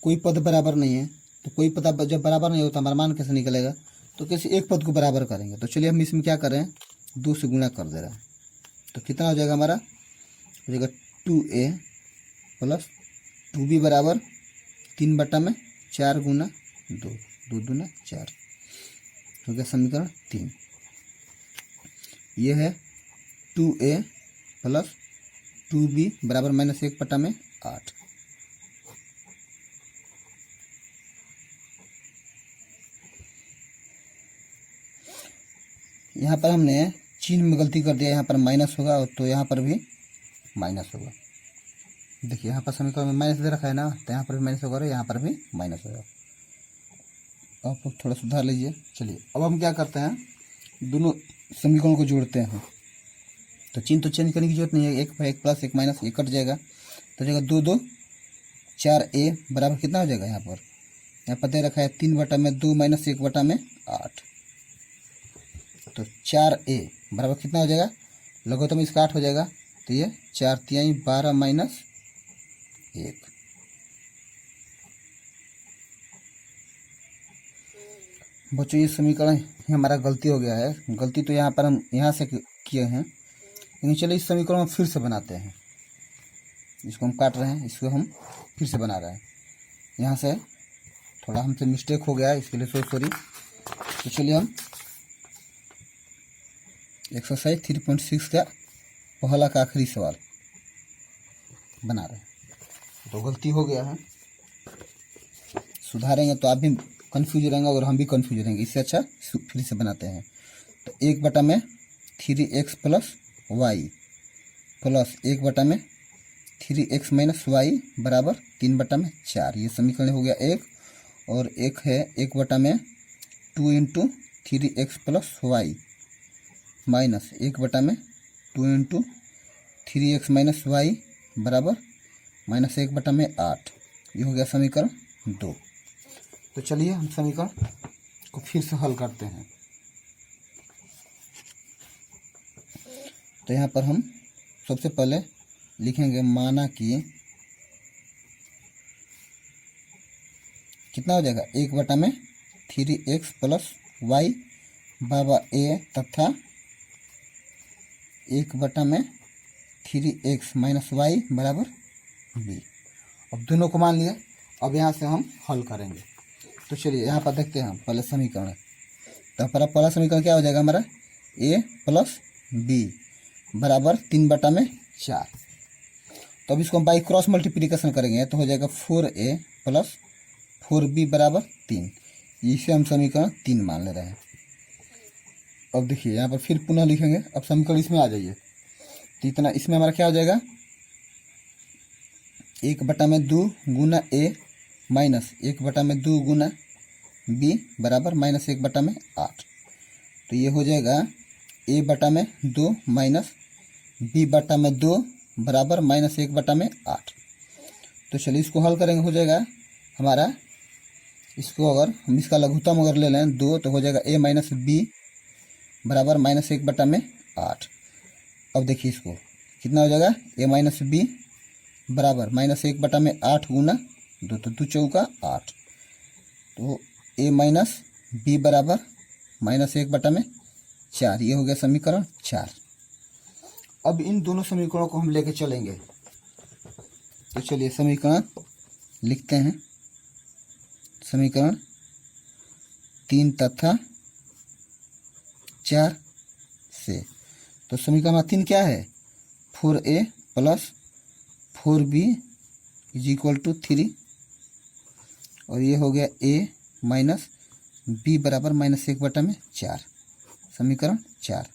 कोई पद बराबर नहीं है, तो कोई पद जब बराबर नहीं होता हमारा मान कैसे निकलेगा, तो कैसे एक पद को बराबर करेंगे। तो चलिए हम इसमें क्या करें, 2 से गुणा कर दे रहे हैं। तो कितना हो जाएगा हमारा, हो जाएगा 2a + 2b बराबर 3/4 गुना 2, 2 दूना 4 हो गया समीकरण 3। ये है 2a + 2b बराबर -1/8। यहाँ पर हमने चिन्ह में गलती कर दिया, यहाँ पर माइनस होगा तो यहाँ पर भी माइनस होगा। देखिए यहाँ पर समीकरण में माइनस दे रखा है ना, तो यहाँ पर भी माइनस होगा और यहाँ पर भी माइनस होगा। आप लोग थोड़ा सुधार लीजिए। चलिए अब हम क्या करते हैं, दोनों समीकरणों को जोड़ते हैं। तो चिन्ह तो चेंज करने की जरूरत नहीं है, 1 + 1 + 1 - 1 कट जाएगा। तो जाएगा 2 2 4a बराबर कितना हो जाएगा, यहाँ पर दे रखा है 3/2 - 1/8। तो 4a बराबर कितना हो जाएगा, लघुत्तम इसका 8 हो जाएगा। तो ये 4 × 3 = 12 - 1। बच्चों ये समीकरण हमारा गलती हो गया है। गलती तो यहाँ पर हम यहाँ से किए हैं, लेकिन चलिए इस समीकरण में फिर से बनाते हैं। इसको हम काट रहे हैं, इसको हम फिर से बना रहे हैं। यहाँ से थोड़ा हमसे मिस्टेक हो गया है, इसके लिए सॉरी। तो चलिए हम एक्सरसाइज 3.6 का पहला का आखिरी सवाल बना रहे हैं। तो गलती हो गया है, सुधारेंगे तो आप भी कंफ्यूज रहेंगे और हम भी कंफ्यूज रहेंगे। इससे अच्छा फिर से बनाते हैं। तो 1/3x + y plus 1/3x - y बराबर 3/4। ये समीकरण हो गया 1। और एक है 1/2 × 3x + y minus 1/2 × 3x - y बराबर -1/8। ये हो गया समीकरण 2। तो चलिए हम समीकरण को फिर से हल करते हैं। तो यहाँ पर हम सबसे पहले लिखेंगे माना कि कितना हो जाएगा, 1/3x + y बराबर a तथा 1/3x - y बराबर b। अब दोनों को मान लिया। अब यहाँ से हम हल करेंगे। तो चलिए यहाँ पर देखते हैं हम पहले समीकरण। तो पहला समीकरण क्या हो जाएगा हमारा, a + b बराबर 3/4। तो अब इसको हम बाई क्रॉस मल्टीप्लिकेशन करेंगे तो हो जाएगा 4a + 4b बराबर 3। इसे हम समीकरण 3 मान ले रहे हैं। अब देखिए यहाँ पर फिर पुनः लिखेंगे। अब समीकरण इसमें आ जाइए, तो इतना इसमें हमारा क्या हो जाएगा, 1/2 गुना ए माइनस 1/2 गुना बी बराबर -1/8। तो ये हो जाएगा a/2 माइनस b/2 बराबर -1/8। तो चलिए इसको हल करेंगे, हो जाएगा हमारा, इसको अगर हम इसका लघुत्तम अगर ले लें 2 तो हो जाएगा a माइनस बी बराबर -1/8। अब देखिए इसको कितना हो जाएगा, a माइनस बी बराबर -1/8 गुना 2, तो 2 चौका 8, तो a माइनस बी बराबर -1/4। ये हो गया समीकरण 4। अब इन दोनों समीकरणों को हम लेके चलेंगे। तो चलिए समीकरण लिखते हैं। समीकरण 3 तथा 4 से, तो समीकरण 3 क्या है, 4a plus 4b is equal to 3, और ये हो गया a माइनस b बराबर -1/4, समीकरण 4।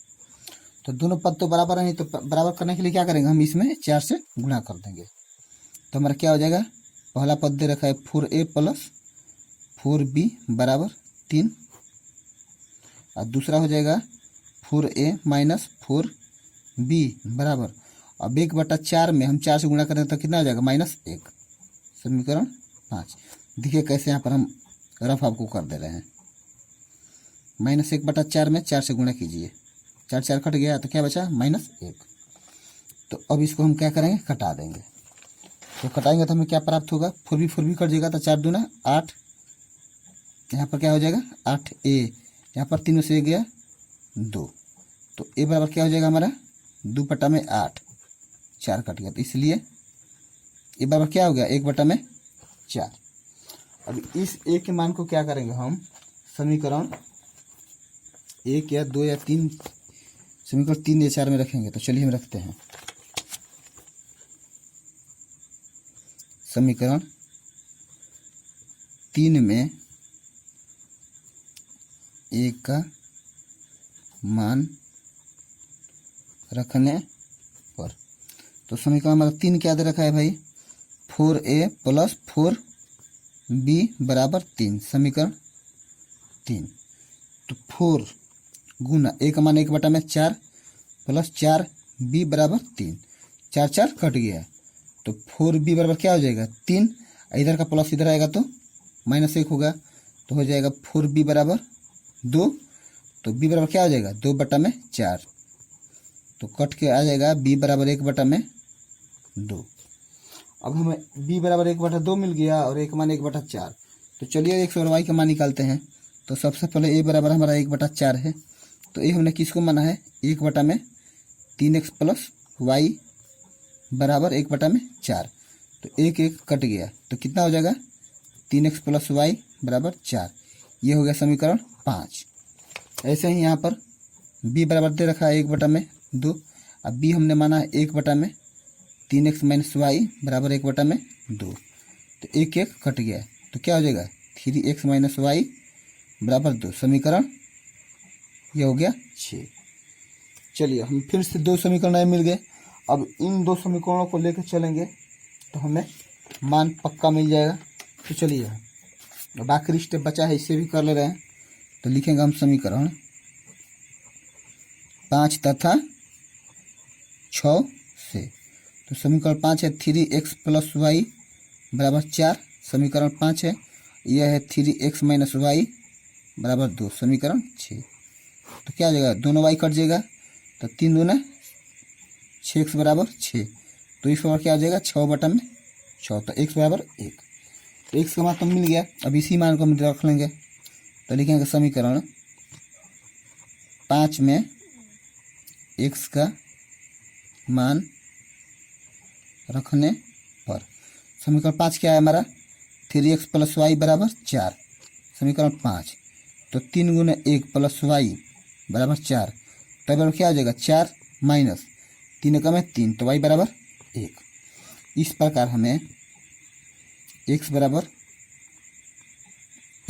तो दोनों पद तो बराबर है, तो बराबर करने के लिए क्या करेंगे, हम इसमें 4 से गुणा कर देंगे। तो हमारा क्या हो जाएगा, पहला पद दे रखा है 4a प्लस 4b बराबर 3, और दूसरा हो जाएगा 4a माइनस 4b बराबर, अब 1/4 में हम 4 से गुणा करें तो कितना हो जाएगा, -1, समीकरण 5। देखिए कैसे यहाँ पर हम रफ आपको कर दे रहे हैं। -1/4 में 4 से गुणा कीजिए, 4 4 कट गया तो क्या बचा, -1। तो अब इसको हम क्या करेंगे, कटा देंगे। तो कटाएंगे तो हमें क्या प्राप्त होगा, 4b कट जाएगा तो 4 दूना 8, यहाँ पर क्या हो जाएगा 8a, यहाँ पर 3 से गया 2, तो a बराबर क्या हो जाएगा हमारा 2/8, 4 कट गया, तो इसलिए a बराबर क्या हो गया 1/4। अब इस a के मान को क्या करेंगे हम, समीकरण 1 या 2 या 3, समीकरण 3 या 4 में रखेंगे। तो चलिए हम रखते हैं। समीकरण 3 में a का मान रखने पर, तो समीकरण हमारा 3 क्या दे रखा है भाई, 4a प्लस 4b बराबर 3, समीकरण 3। तो 4 गुना a का मान 1/4 प्लस 4b बराबर 3, 4 4 कट गया, तो 4b बराबर क्या हो जाएगा 3, इधर का प्लस इधर आएगा तो -1 होगा, तो हो जाएगा 4b बराबर 2, तो b बराबर क्या हो जाएगा 2/4, तो कट के आ जाएगा b बराबर 1/2। अब हमें b बराबर 1/2 मिल गया और a का मान 1/4। तो चलिए x और y का मान निकालते हैं। तो सबसे पहले a बराबर हमारा 1/4 है, तो ये हमने किसको माना है, 1/3x प्लस y बराबर 1/4, तो 1 1 कट गया, तो कितना हो जाएगा 3x प्लस y बराबर 4। ये हो गया समीकरण 5। ऐसे ही यहाँ पर b बराबर दे रखा है 1/2, अब b हमने माना है 1/3x माइनस y बराबर 1/2, तो 1 1 कट गया, तो क्या हो जाएगा 3x माइनस y बराबर 2, समीकरण ये हो गया 6। चलिए हम फिर से 2 समीकरण नए मिल गए। अब इन 2 समीकरणों को लेकर चलेंगे तो हमें मान पक्का मिल जाएगा। तो चलिए अब आखिरी स्टेप बचा है, इससे भी कर ले रहे हैं। तो लिखेंगे हम समीकरण 5 तथा 6 से। तो समीकरण 5 है 3x प्लस वाई बराबर 4, समीकरण 5 है। यह है 3x माइनस वाई बराबर 2, समीकरण 6। तो क्या हो जाएगा, दोनों वाई कट जाएगा, तो 3 दूना 6x बराबर 6, तो इस बराबर क्या हो जाएगा 6/6, तो x बराबर 1। तो x का मान तो मिल गया। अब इसी मान को हम रख लेंगे, तो लिखेंगे समीकरण 5 में x का मान रखने पर, समीकरण 5 क्या है हमारा 3x प्लस वाई बराबर 4, समीकरण 5। तो 3 गुना 1 प्लस वाई बराबर 4, तो बराबर क्या हो जाएगा 4 माइनस 3 कम है 3, तो वाई बराबर 1। इस प्रकार हमें x बराबर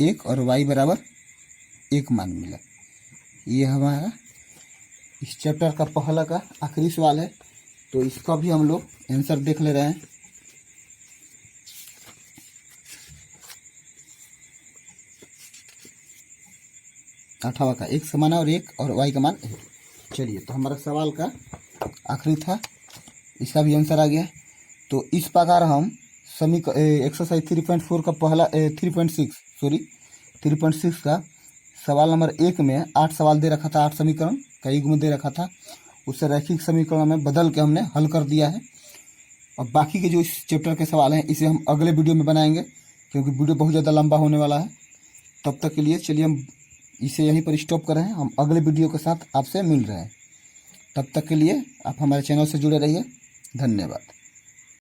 1 और y बराबर 1 मान मिला। ये हमारा इस चैप्टर का पहला का आखिरी सवाल है, तो इसका भी हम लोग आंसर देख ले रहे हैं। आठवां का x का मान और 1 और y का मान 1। चलिए, तो हमारा सवाल का आखिरी था, इसका भी आंसर आ गया। तो इस प्रकार हम एक्सरसाइज 3.4 का पहला 3.6 का सवाल नंबर 1 में 8 सवाल दे रखा था, 8 समीकरण का युग्म दे रखा था, उससे रैखिक समीकरण में बदल के हमने हल कर दिया है। और बाकी के जो इस चैप्टर के सवाल हैं इसे हम अगले वीडियो में बनाएंगे, क्योंकि वीडियो बहुत ज़्यादा लंबा होने वाला है। तब तक के लिए चलिए हम इसे यहीं पर स्टॉप कर रहे हैं, हम अगले वीडियो के साथ आपसे मिल रहे हैं। तब तक के लिए आप हमारे चैनल से जुड़े रहिए। धन्यवाद।